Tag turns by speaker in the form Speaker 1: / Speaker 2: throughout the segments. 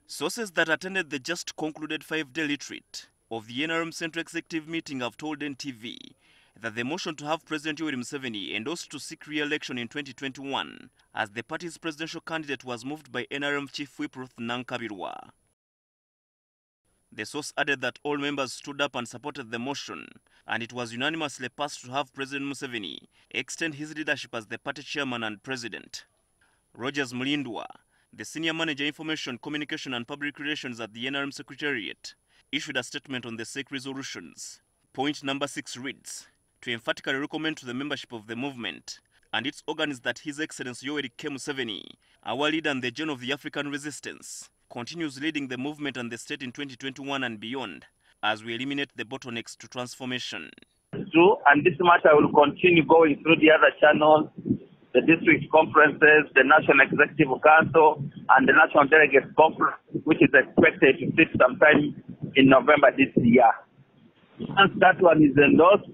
Speaker 1: Sources that attended the just concluded 5-day retreat of the NRM Central Executive meeting have told NTV that the motion to have President Yoweri Museveni endorsed to seek re-election in 2021 as the party's presidential candidate was moved by NRM Chief Whip Ruth Nankabirwa. The source added that all members stood up and supported the motion, and it was unanimously passed to have President Museveni extend his leadership as the party chairman and president. Rogers Mulindwa, the senior manager information, communication and public relations at the NRM Secretariat, issued a statement on the SEC resolutions. Point number 6 reads, to emphatically recommend to the membership of the movement and its organs that His Excellency Yoweri Museveni, our leader and the John of the African resistance, continues leading the movement and the state in 2021 and beyond as we eliminate the bottlenecks to transformation.
Speaker 2: And this matter will continue going through the other channels, the district conferences, the National Executive Council, and the National Delegates Conference, which is expected to sit sometime in November this year. Once that one is endorsed,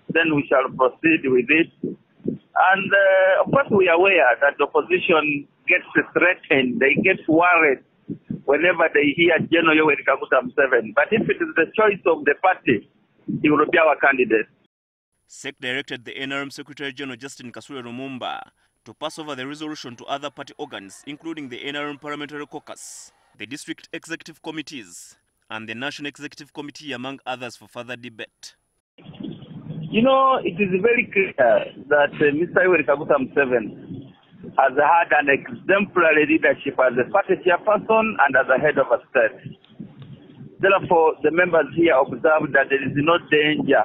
Speaker 2: then we shall proceed with it. And of course, we are aware that the opposition gets threatened, they get worried whenever they hear General Yoweri Museveni. But if it is the choice of the party, he will be our candidate.
Speaker 1: SEC directed the NRM Secretary General Justin Kasule Lumumba to pass over the resolution to other party organs, including the NRM Parliamentary Caucus, the District Executive Committees, and the National Executive Committee, among others, for further debate.
Speaker 2: You know, it is very clear that Mr. Yoweri Museveni has had an exemplary leadership as a party chairperson and as a head of a state. Therefore, the members here observe that there is no danger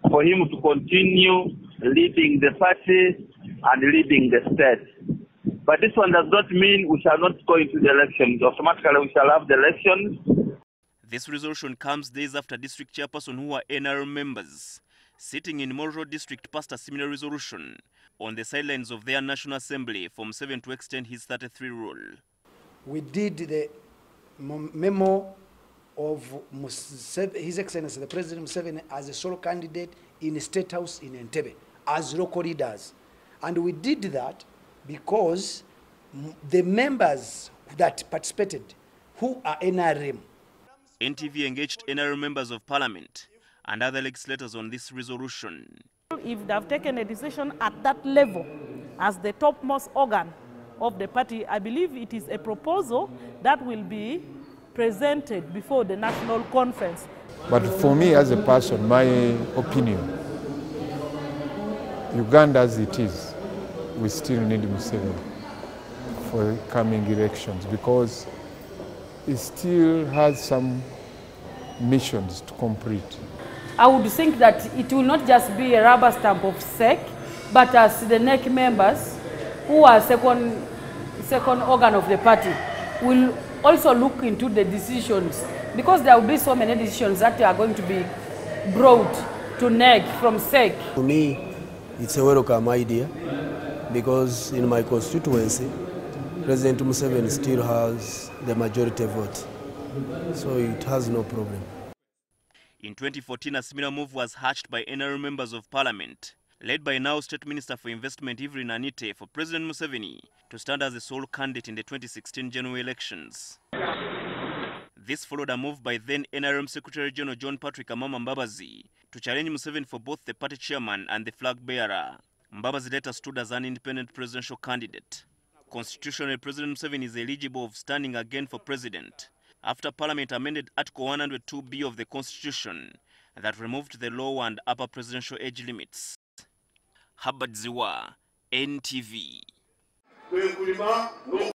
Speaker 2: for him to continue leading the party and leading the state. But this one does not mean we shall not go into the elections. Automatically, we shall have the elections.
Speaker 1: This resolution comes days after district chairperson who are NRM members sitting in Murchison district passed a similar resolution on the sidelines of their National Assembly from 7 to extend his 33 rule.
Speaker 3: We did the memo of His Excellency the President Museveni as a sole candidate in the State House in Entebbe as local leaders. And we did that because the members that participated who are NRM.
Speaker 1: NTV engaged NRM members of Parliament and other legislators on this resolution.
Speaker 4: If they have taken a decision at that level as the topmost organ of the party, I believe it is a proposal that will be presented before the national conference.
Speaker 5: But for me as a person, my opinion, Uganda as it is, we still need Museveni for coming elections because it still has some missions to complete.
Speaker 6: I would think that it will not just be a rubber stamp of SEC, but as the NEC members who are second organ of the party will also look into the decisions, because there will be so many decisions that are going to be brought to NEC from SEC.
Speaker 7: For me, it's a welcome idea because in my constituency, President Museveni still has the majority vote, so it has no problem.
Speaker 1: In 2014, a similar move was hatched by NRM members of Parliament, led by now State Minister for Investment Yoweri Museveni, for President Museveni to stand as the sole candidate in the 2016 general elections. This followed a move by then NRM Secretary General John Patrick Amama Mbabazi to challenge Museveni for both the party chairman and the flag bearer. Mbabazi later stood as an independent presidential candidate. Constitutionally, President Museveni is eligible of standing again for president after Parliament amended Article 102B of the Constitution that removed the lower and upper presidential age limits. Habad Ziwa, NTV.